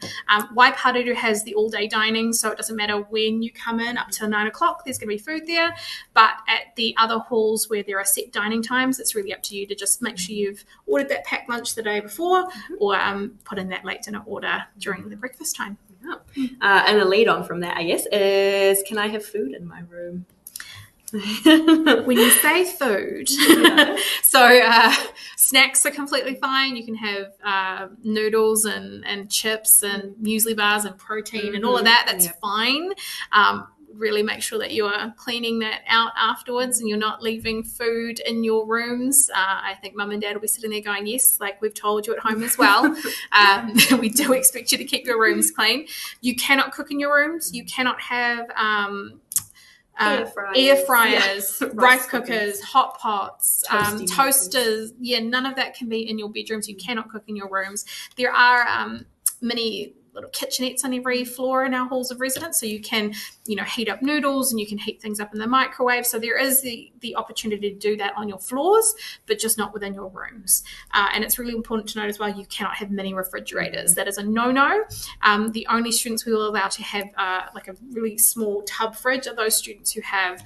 Waipareru has the all-day dining, so it doesn't matter when you come in up to 9 o'clock, there's going to be food there. But at the other halls where there are set dining times, it's really up to you to just make sure you've ordered that packed lunch the day before or put in that late dinner order during the breakfast time. And a lead on from that, I guess, is can I have food in my room? When you say food, so snacks are completely fine. You can have noodles and chips and muesli bars and protein and all of that. That's fine. Really make sure that you are cleaning that out afterwards and you're not leaving food in your rooms. I think mum and dad will be sitting there going, yes, like we've told you at home as well. We do expect you to keep your rooms clean. You cannot cook in your rooms. You cannot have air fryers, rice cookers, hot pots, toasters. Yeah, none of that can be in your bedrooms. You cannot cook in your rooms. There are many little kitchenettes on every floor in our halls of residence, so you can heat up noodles and you can heat things up in the microwave. So there is the opportunity to do that on your floors, but just not within your rooms. And it's really important to note as well, you cannot have mini refrigerators. That is a no-no. The only students we will allow to have like a really small tub fridge are those students who have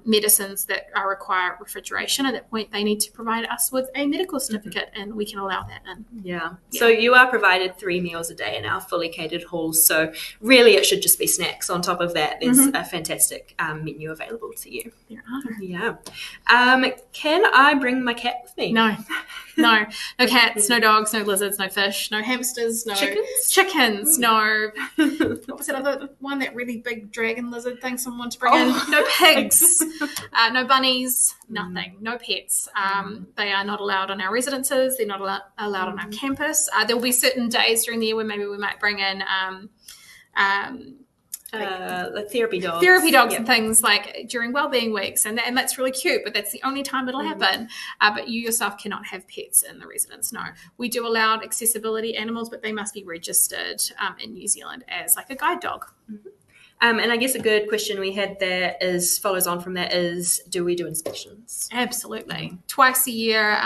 medicines that require refrigeration. At that point, they need to provide us with a medical certificate and we can allow that in. Yeah. So you are provided 3 meals a day in our fully catered halls. So really it should just be snacks. On top of that, there's a fantastic menu available to you. There are. Yeah. Can I bring my cat with me? No cats, no dogs, no lizards, no fish, no hamsters, no chickens, no what was that other one, that really big dragon lizard thing someone wanted to bring in? No pigs, no bunnies, nothing, no pets. They are not allowed on our residences. They're not allowed on our campus. There will be certain days during the year where maybe we might bring in like therapy dogs and things like during wellbeing weeks, and that's really cute, but that's the only time it'll happen. But you yourself cannot have pets in the residence. No, we do allow accessibility animals, but they must be registered in New Zealand as like a guide dog. And I guess a good question we had there follows on from that is, do we do inspections? Absolutely. Twice a year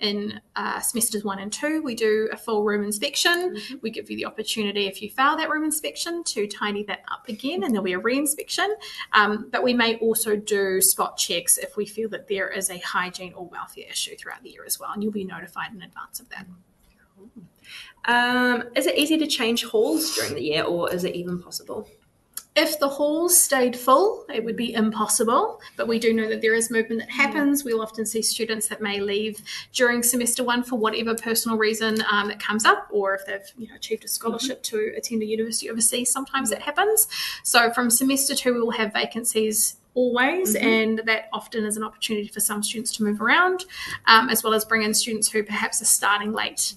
in semesters 1 and 2, we do a full room inspection. We give you the opportunity, if you fail that room inspection, to tidy that up again, and there'll be a re-inspection. But we may also do spot checks if we feel that there is a hygiene or welfare issue throughout the year as well, and you'll be notified in advance of that. Is it easy to change halls during the year, or is it even possible? If the halls stayed full, it would be impossible, but we do know that there is movement that happens. We'll often see students that may leave during semester 1 for whatever personal reason that comes up, or if they've achieved a scholarship to attend a university overseas, sometimes that happens. So from semester 2, we will have vacancies always, and that often is an opportunity for some students to move around, as well as bring in students who perhaps are starting late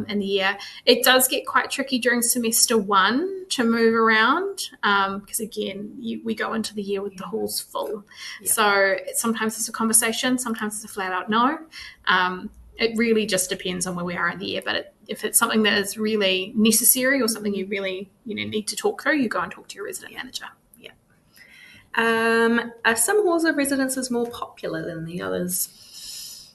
in the year. It does get quite tricky during semester 1 to move around because again we go into the year with the halls full. So sometimes it's a conversation, sometimes it's a flat out no. It really just depends on where we are in the year, but if it's something that is really necessary or something you really need to talk through, you go and talk to your resident manager. Are some halls of residences more popular than the others?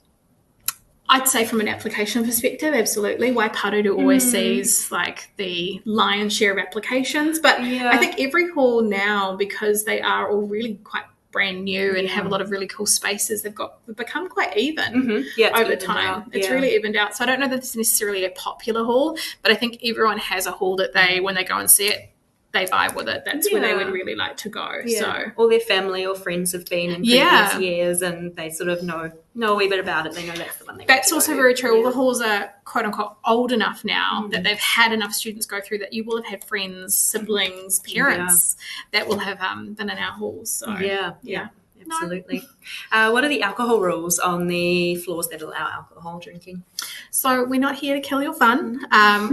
I'd say from an application perspective, absolutely. Waipareru always sees like the lion's share of applications, but I think every hall now, because they are all really quite brand new and have a lot of really cool spaces, they've become quite even over time. It's really evened out. So I don't know that it's necessarily a popular hall, but I think everyone has a hall that when they go and see it, they vibe with it. That's where they would Yeah. really like to go. Yeah. So All their family or friends have been in previous years, and they sort of know a wee bit about it. They know that's the one they that's want to also go. very true. All Yeah. the halls are quote unquote old enough now that they've had enough students go through that you will have had friends, siblings, parents that will have been in our halls. So Yeah. Absolutely. What are the alcohol rules on the floors that allow alcohol drinking? So we're not here to kill your fun.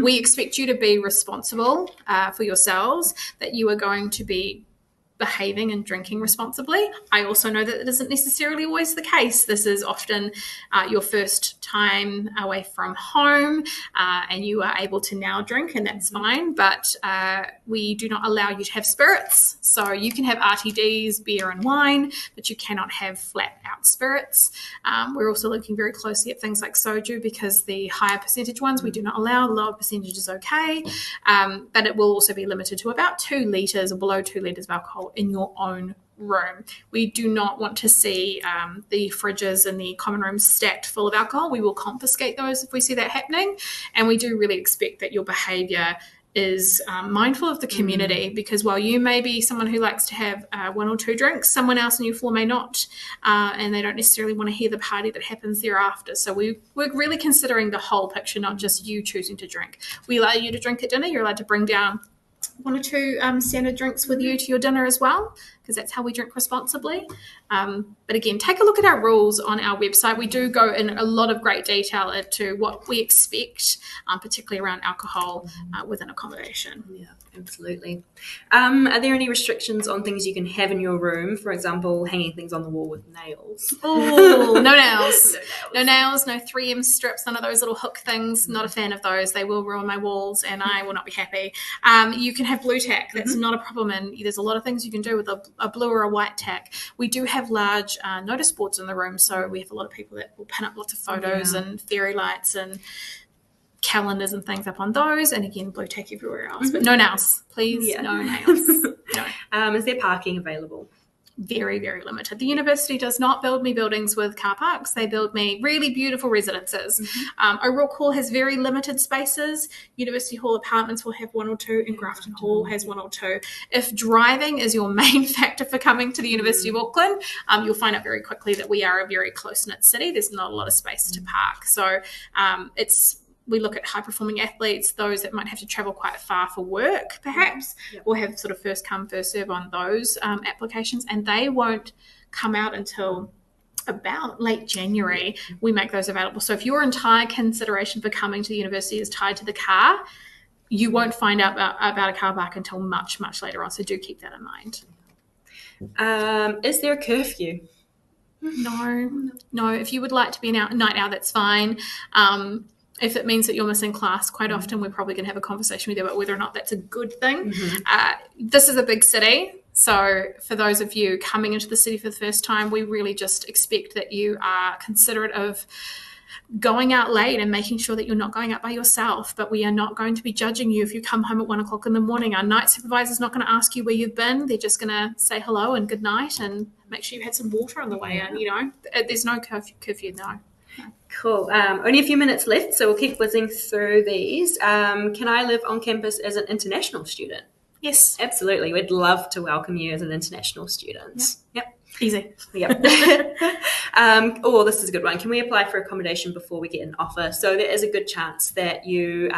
We expect you to be responsible for yourselves, that you are going to be behaving and drinking responsibly. I also know that it isn't necessarily always the case. This is often your first time away from home and you are able to now drink, and that's fine, but we do not allow you to have spirits. So you can have RTDs, beer and wine, but you cannot have flat out spirits. We're also looking very closely at things like soju, because the higher percentage ones we do not allow. The lower percentage is okay, but it will also be limited to about 2 litres or below 2 litres of alcohol in your own room. We do not want to see the fridges in the common rooms stacked full of alcohol. We will confiscate those if we see that happening, and we do really expect that your behaviour is mindful of the community, because while you may be someone who likes to have 1 or 2 drinks, someone else on your floor may not, and they don't necessarily want to hear the party that happens thereafter. So we're really considering the whole picture, not just you choosing to drink. We allow you to drink at dinner. You're allowed to bring down 1 or 2 standard drinks with you to your dinner as well, because that's how we drink responsibly. But again, take a look at our rules on our website. We do go in a lot of great detail into what we expect, particularly around alcohol within accommodation. Yeah, absolutely. Are there any restrictions on things you can have in your room? For example, hanging things on the wall with nails. Oh, no nails. No nails, no 3M strips, none of those little hook things. Not a fan of those. They will ruin my walls and I will not be happy. You can have blue tack. That's not a problem. And there's a lot of things you can do with a blue or a white tack. We do have large notice boards in the room. So we have a lot of people that will pin up lots of photos and fairy lights and calendars and things up on those. And again, blue tack everywhere else. But no nails. Please, no nails. No. Is there parking available? Very, very limited. The university does not build me buildings with car parks. They build me really beautiful residences. O'Rourke Hall has very limited spaces. University Hall apartments will have 1 or 2, and Grafton Hall has 1 or 2. If driving is your main factor for coming to the University of Auckland, you'll find out very quickly that we are a very close-knit city. There's not a lot of space to park. So we look at high-performing athletes, those that might have to travel quite far for work, perhaps. We'll have sort of first come, first serve on those applications, and they won't come out until about late January. We make those available. So if your entire consideration for coming to the university is tied to the car, you won't find out about a car park until much, much later on. So do keep that in mind. Is there a curfew? No. If you would like to be a night owl, that's fine. If it means that you're missing class, quite often we're probably going to have a conversation with you about whether or not that's a good thing. This is a big city. So for those of you coming into the city for the first time, we really just expect that you are considerate of going out late and making sure that you're not going out by yourself. But we are not going to be judging you if you come home at 1 o'clock in the morning. Our night supervisor is not going to ask you where you've been. They're just going to say hello and good night and make sure you had some water on the way in. There's no curfew, no. Cool. Only a few minutes left, so we'll keep whizzing through these. Can I live on campus as an international student? Yes. Absolutely. We'd love to welcome you as an international student. Yep. Easy. Yep. This is a good one. Can we apply for accommodation before we get an offer? So there is a good chance that you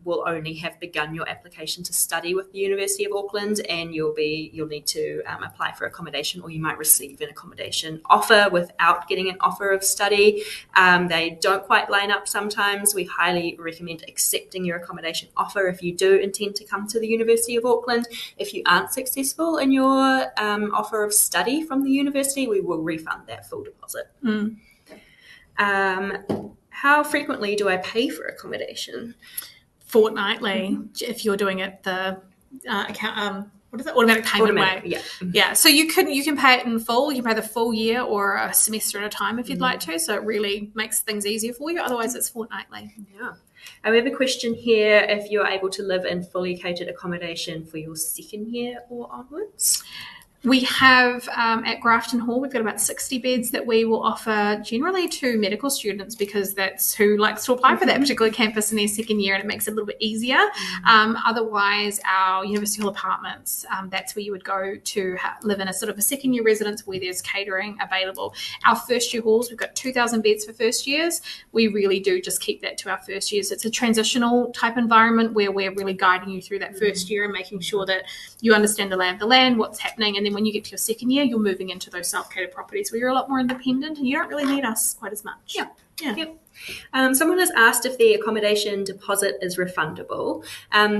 will only have begun your application to study with the University of Auckland, and you'll need to apply for accommodation, or you might receive an accommodation offer without getting an offer of study. They don't quite line up sometimes. We highly recommend accepting your accommodation offer if you do intend to come to the University of Auckland. If you aren't successful in your offer of study from the university, we will refund that full deposit. How frequently do I pay for accommodation? Fortnightly, if you're doing it the automatic payment way. Yeah. So you can pay it in full. You can pay the full year or a semester at a time if you'd like to. So it really makes things easier for you. Otherwise, it's fortnightly. Yeah. We have a question here: if you're able to live in fully catered accommodation for your second year or onwards. We have at Grafton Hall, we've got about 60 beds that we will offer generally to medical students because that's who likes to apply for that particular campus in their second year, and it makes it a little bit easier. Otherwise, our University Hall apartments, that's where you would go to live in a sort of a second year residence where there's catering available. Our first year halls, we've got 2,000 beds for first years. We really do just keep that to our first years. It's a transitional type environment where we're really guiding you through that first year and making sure that you understand the lay of the land, what's happening, and then when you get to your second year, you're moving into those self-catered properties where you're a lot more independent and you don't really need us quite as much. Yep. Someone has asked if the accommodation deposit is refundable.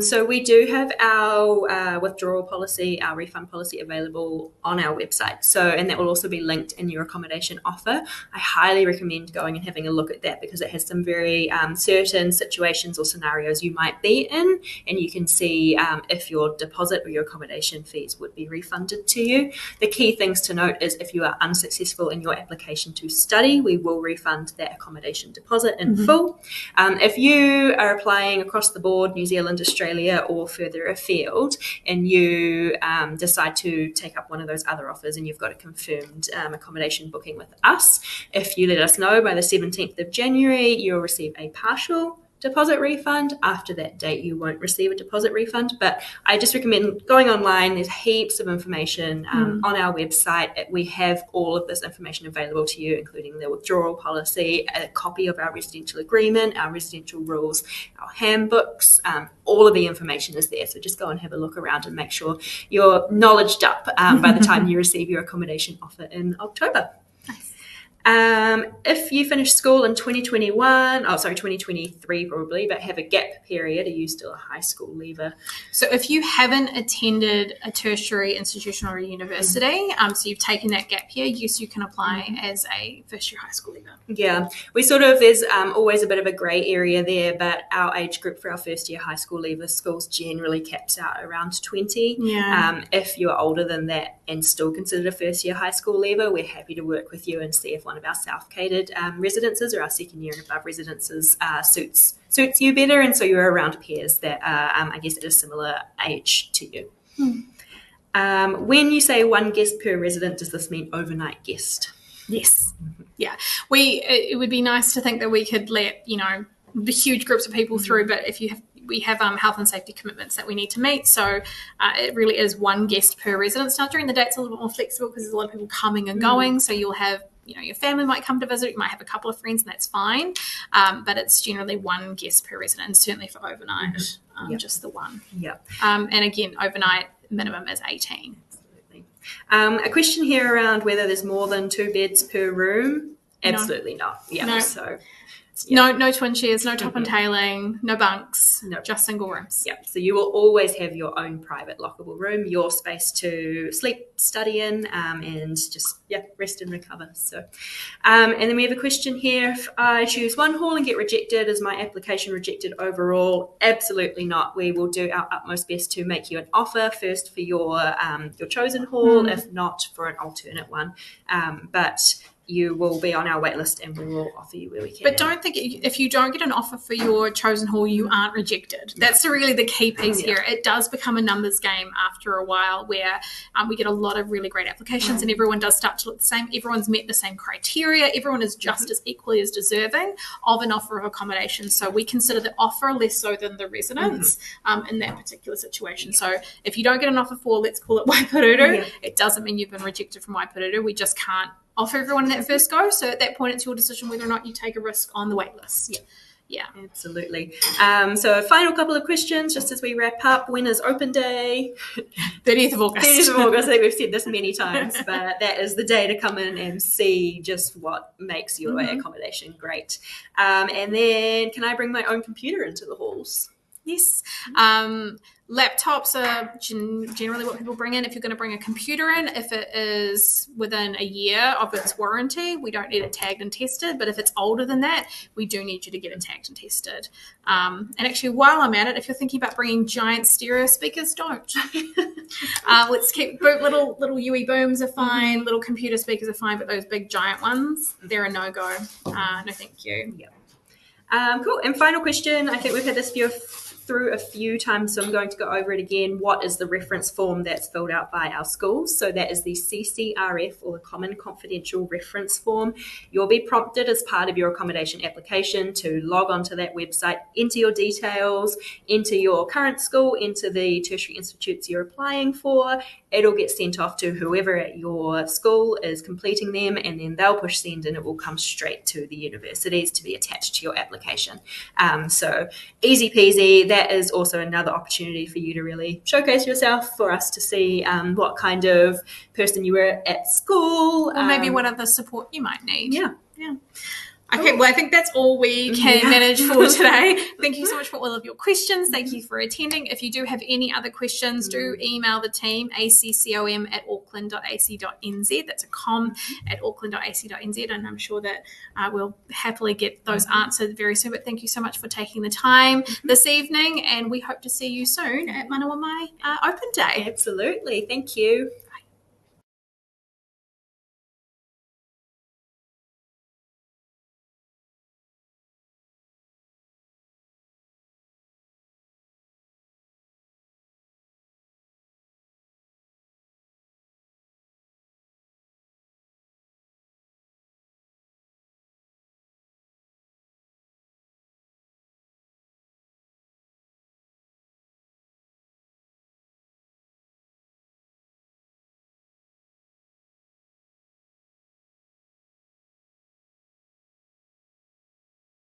So we do have our withdrawal policy, our refund policy available on our website. And that will also be linked in your accommodation offer. I highly recommend going and having a look at that because it has some very certain situations or scenarios you might be in, and you can see if your deposit or your accommodation fees would be refunded to you. The key things to note is if you are unsuccessful in your application to study, we will refund that accommodation deposit in full. If you are applying across the board, New Zealand, Australia, or further afield, and you decide to take up one of those other offers and you've got a confirmed accommodation booking with us, if you let us know by the 17th of January, you'll receive a partial deposit refund. After that date, you won't receive a deposit refund, but I just recommend going online. There's heaps of information on our website. We have all of this information available to you, including the withdrawal policy, a copy of our residential agreement, our residential rules, our handbooks. All of the information is there, so just go and have a look around and make sure you're knowledged up by the time you receive your accommodation offer in October. If you finish school in 2023 probably, but have a gap period, are you still a high school leaver? So if you haven't attended a tertiary institution or a university, so you've taken that gap year, yes, you can apply as a first year high school leaver. Yeah, there's always a bit of a grey area there, but our age group for our first year high school leaver schools generally caps out around 20. Yeah. If you're older than that and still considered a first year high school leaver, we're happy to work with you and see if one of our self-catered residences or our second year and above residences suits you better, and so you're around peers that are, I guess, at a similar age to you. When you say one guest per resident, does this mean overnight guest? Yes. Yeah. It would be nice to think that we could let, the huge groups of people through, but we have health and safety commitments that we need to meet. So it really is one guest per residence. Now, during the day, it's a little bit more flexible because there's a lot of people coming and going. So you'll have, your family might come to visit. You might have a couple of friends, and that's fine. But it's generally one guest per resident, and certainly for overnight, just the one. Yep. And again, overnight minimum is 18. Absolutely. A question here around whether there's more than 2 beds per room. Absolutely not. Yeah. No. So. Yeah. No twin chairs, no top and tailing, no bunks, just single rooms. Yeah, so you will always have your own private lockable room, your space to sleep, study in, and just rest and recover. So, and then we have a question here: if I choose one hall and get rejected, is my application rejected overall? Absolutely not. We will do our utmost best to make you an offer first for your chosen hall, if not for an alternate one. But you will be on our wait list and we will offer you where we can. But don't think if you don't get an offer for your chosen hall, you aren't rejected. That's really the key piece here. It does become a numbers game after a while where we get a lot of really great applications and everyone does start to look the same. Everyone's met the same criteria. Everyone is just as equally as deserving of an offer of accommodation. So we consider the offer less so than the residents in that particular situation. So if you don't get an offer for, let's call it Waipururu, it doesn't mean you've been rejected from Waipururu. We just can't offer everyone in that first go. So at that point, it's your decision whether or not you take a risk on the wait list. Yeah, absolutely. So a final couple of questions just as we wrap up. When is open day? 30th of August. 30th of August. I think we've said this many times, but that is the day to come in and see just what makes your accommodation great. And then can I bring my own computer into the halls? Yes. Laptops are generally what people bring in. If you're going to bring a computer in, if it is within a year of its warranty, we don't need it tagged and tested. But if it's older than that, we do need you to get it tagged and tested. And actually, while I'm at it, if you're thinking about bringing giant stereo speakers, don't. Let's keep little UE booms are fine. Little computer speakers are fine, but those big giant ones, they're a no-go. No, thank you. Cool. And final question. I think we've had this through a few times, so I'm going to go over it again. What is the reference form that's filled out by our schools? So that is the CCRF, or the Common Confidential Reference Form. You'll be prompted as part of your accommodation application to log onto that website, enter your details, enter your current school, enter the tertiary institutes you're applying for. It'll get sent off to whoever at your school is completing them, and then they'll push send and it will come straight to the universities to be attached to your application. So easy peasy. That is also another opportunity for you to really showcase yourself, for us to see what kind of person you were at school. Or maybe what other support you might need. Yeah. Okay, well, I think that's all we can manage for today. Thank you so much for all of your questions. Thank you for attending. If you do have any other questions, do email the team, accom@auckland.ac.nz. That's a com@auckland.ac.nz, and I'm sure that we'll happily get those answered very soon. But thank you so much for taking the time this evening, and we hope to see you soon at Manawa Mai Open Day. Absolutely. Thank you.